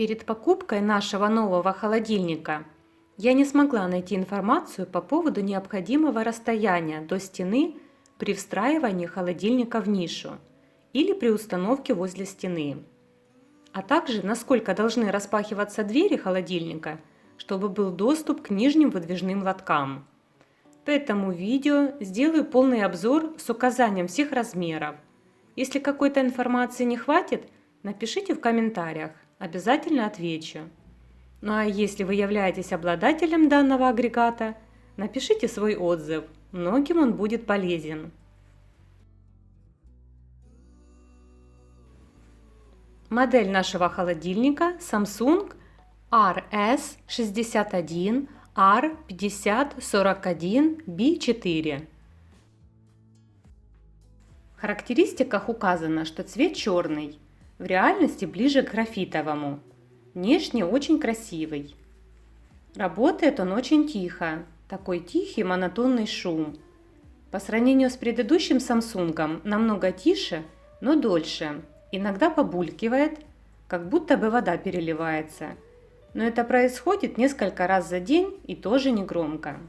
Перед покупкой нашего нового холодильника я не смогла найти информацию по поводу необходимого расстояния до стены при встраивании холодильника в нишу или при установке возле стены, а также насколько должны распахиваться двери холодильника, чтобы был доступ к нижним выдвижным лоткам. В этом видео сделаю полный обзор с указанием всех размеров. Если какой-то информации не хватит, напишите в комментариях, обязательно отвечу. Ну а если вы являетесь обладателем данного агрегата, напишите свой отзыв, многим он будет полезен. Модель нашего холодильника Samsung RS61 R5041B4. В характеристиках указано, что цвет черный, в реальности ближе к графитовому, внешне очень красивый. Работает он очень тихо, такой тихий монотонный шум. По сравнению с предыдущим Samsung намного тише, но дольше, иногда побулькивает, как будто бы вода переливается. Но это происходит несколько раз за день и тоже не громко.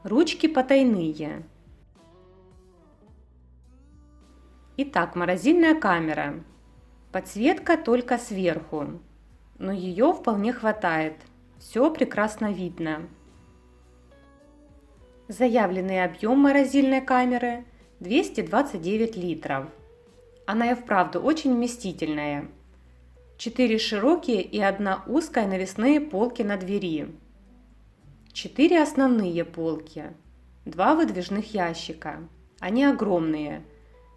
Ручки потайные. Итак, морозильная камера. Подсветка только сверху, но ее вполне хватает. Все прекрасно видно. Заявленный объем морозильной камеры 229 литров. Она и вправду очень вместительная. 4 широкие и 1 узкая навесные полки на двери. 4 основные полки. 2 выдвижных ящика. Они огромные.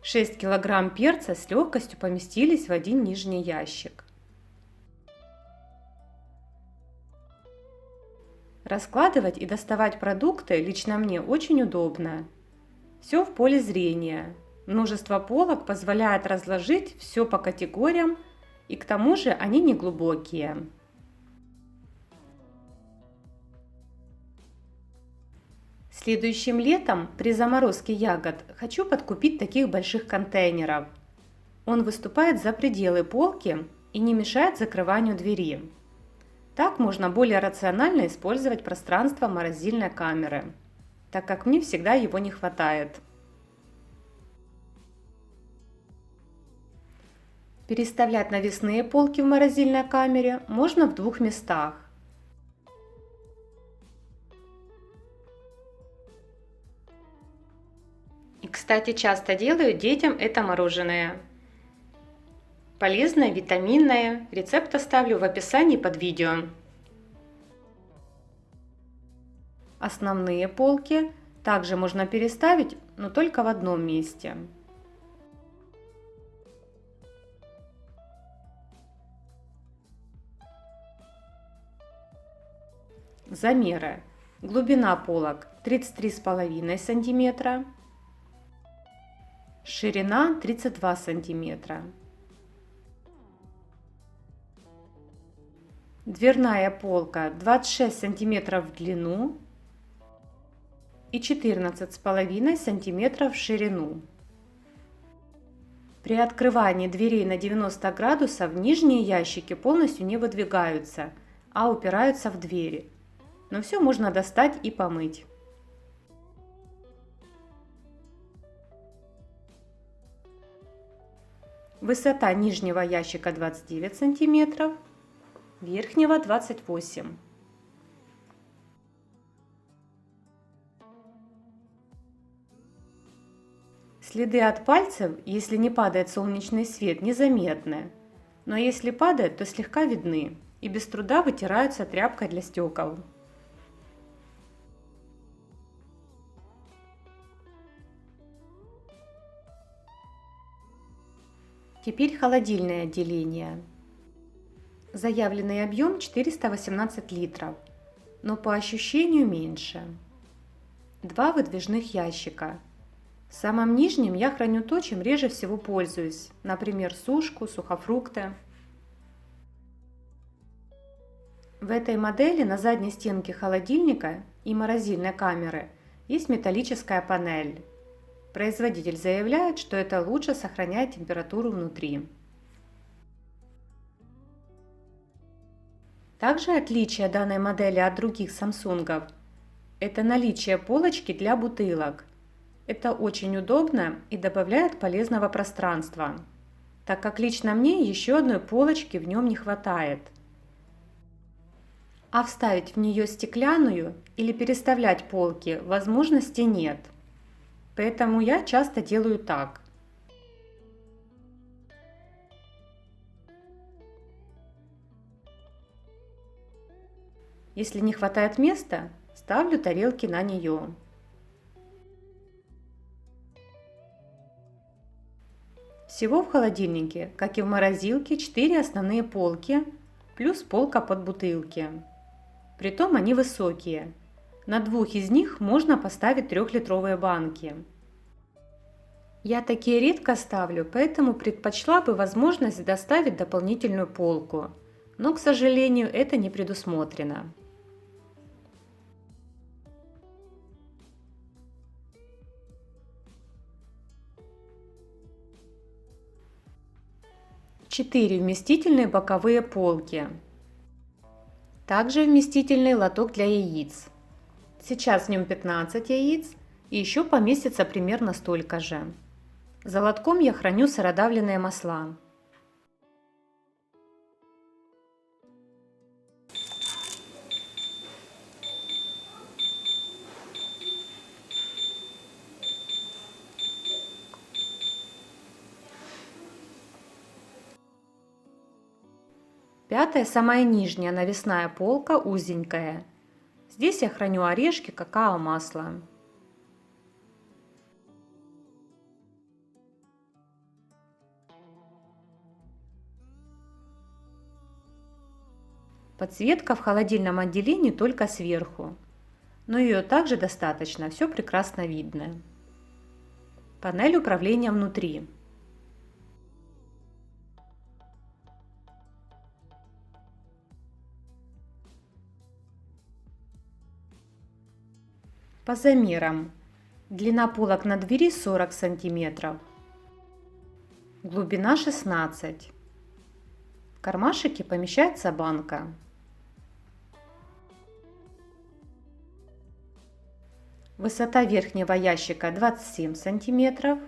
6 кг перца с легкостью поместились в один нижний ящик. Раскладывать и доставать продукты лично мне очень удобно. Все в поле зрения. Множество полок позволяет разложить все по категориям, и к тому же они не глубокие. Следующим летом при заморозке ягод хочу подкупить таких больших контейнеров. Он выступает за пределы полки и не мешает закрыванию двери. Так можно более рационально использовать пространство морозильной камеры, так как мне всегда его не хватает. Переставлять навесные полки в морозильной камере можно в 2 местах. И, кстати, часто делаю детям это мороженое. Полезное, витаминное. Рецепт оставлю в описании под видео. Основные полки также можно переставить, но только в одном месте. Замеры. Глубина полок 33,5 см. Ширина 32 см. Дверная полка 26 см в длину и 14,5 см в ширину. При открывании дверей на 90 градусов нижние ящики полностью не выдвигаются, а упираются в двери. Но все можно достать и помыть. Высота нижнего ящика 29 см, верхнего 28 см. Следы от пальцев, если не падает солнечный свет, незаметны, но если падает, то слегка видны и без труда вытираются тряпкой для стекол. Теперь холодильное отделение. Заявленный объем 418 литров, но по ощущению меньше. 2 выдвижных ящика. В самом нижнем я храню то, чем реже всего пользуюсь, например, сушку, сухофрукты. В этой модели на задней стенке холодильника и морозильной камеры есть металлическая панель. Производитель заявляет, что это лучше сохраняет температуру внутри. Также отличие данной модели от других Samsung– это наличие полочки для бутылок. Это очень удобно и добавляет полезного пространства, так как лично мне еще одной полочки в нем не хватает. А вставить в нее стеклянную или переставлять полки возможности нет. Поэтому я часто делаю так. Если не хватает места, ставлю тарелки на нее. Всего в холодильнике, как и в морозилке, 4 основные полки, плюс полка под бутылки. Притом они высокие. На 2 из них можно поставить 3-литровые банки. Я такие редко ставлю, поэтому предпочла бы возможность доставить дополнительную полку. Но, к сожалению, это не предусмотрено. Четыре вместительные боковые полки. Также вместительный лоток для яиц. Сейчас в нем 15 яиц и еще поместится примерно столько же. За лотком я храню сыродавленные масла. Пятая, самая нижняя навесная полка, узенькая. Здесь я храню орешки, какао, масло. Подсветка в холодильном отделении только сверху, но ее также достаточно, все прекрасно видно. Панель управления внутри. По замерам. Длина полок на двери 40 см, глубина 16 см. В кармашеке помещается банка. Высота верхнего ящика 27 см,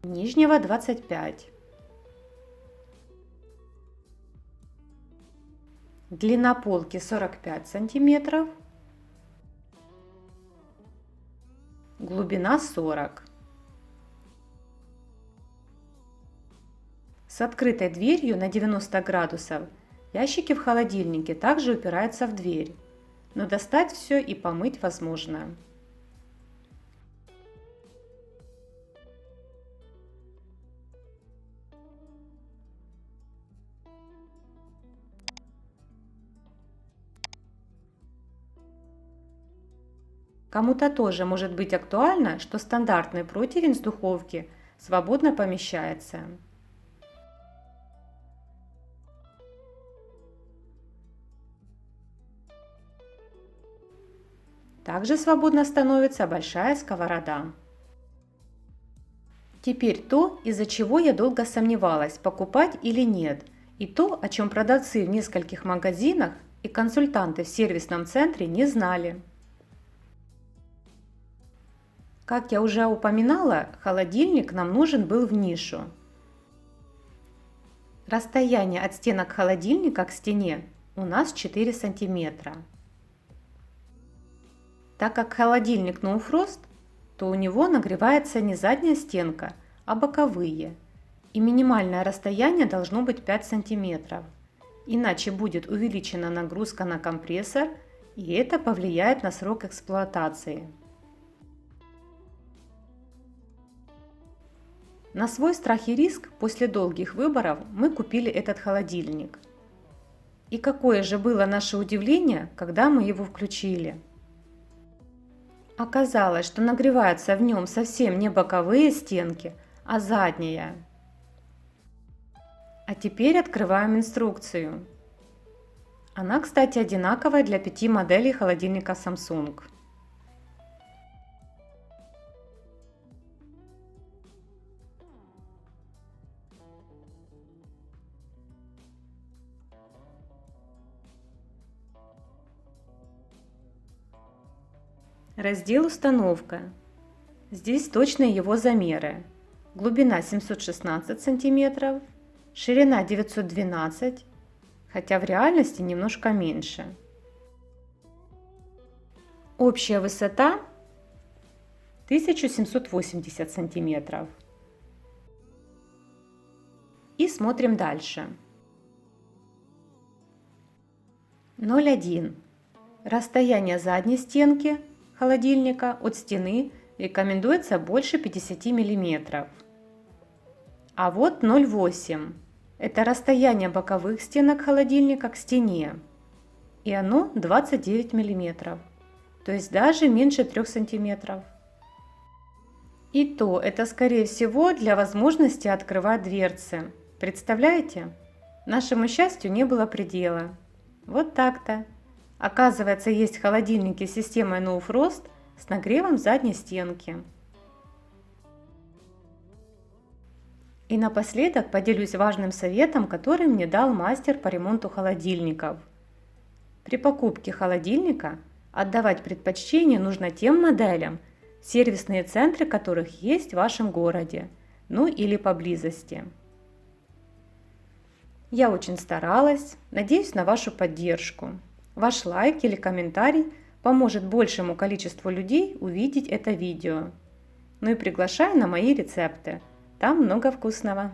нижнего 25 см. Длина полки 45 см, глубина 40 см. С открытой дверью на 90 градусов ящики в холодильнике также упираются в дверь, но достать все и помыть возможно. Кому-то тоже может быть актуально, что стандартный противень с духовки свободно помещается. Также свободно становится большая сковорода. Теперь то, из-за чего я долго сомневалась, покупать или нет, и то, о чем продавцы в нескольких магазинах и консультанты в сервисном центре не знали. Как я уже упоминала, холодильник нам нужен был в нишу. Расстояние от стенок холодильника к стене у нас 4 сантиметра. Так как холодильник No Frost, то у него нагревается не задняя стенка, а боковые. И минимальное расстояние должно быть 5 сантиметров. Иначе будет увеличена нагрузка на компрессор, и это повлияет на срок эксплуатации. На свой страх и риск после долгих выборов мы купили этот холодильник. И какое же было наше удивление, когда мы его включили. Оказалось, что нагреваются в нем совсем не боковые стенки, а задняя. А теперь открываем инструкцию. Она, кстати, одинаковая для 5 моделей холодильника Samsung. Раздел «Установка». Здесь точные его замеры. Глубина 716 см, ширина 912, хотя в реальности немножко меньше. Общая высота 1780 см. И смотрим дальше. 0,1. Расстояние задней стенки холодильника от стены рекомендуется больше 50 мм. А вот 0,8. Это расстояние боковых стенок холодильника к стене. И оно 29 мм. То есть даже меньше 3 см. И то это скорее всего для возможности открывать дверцы. Представляете? Нашему счастью не было предела. Вот так-то. Оказывается, есть холодильники с системой No Frost с нагревом задней стенки. И напоследок поделюсь важным советом, который мне дал мастер по ремонту холодильников. При покупке холодильника отдавать предпочтение нужно тем моделям, сервисные центры которых есть в вашем городе, ну или поблизости. Я очень старалась, надеюсь на вашу поддержку. Ваш лайк или комментарий поможет большему количеству людей увидеть это видео. Ну и приглашаю на мои рецепты. Там много вкусного.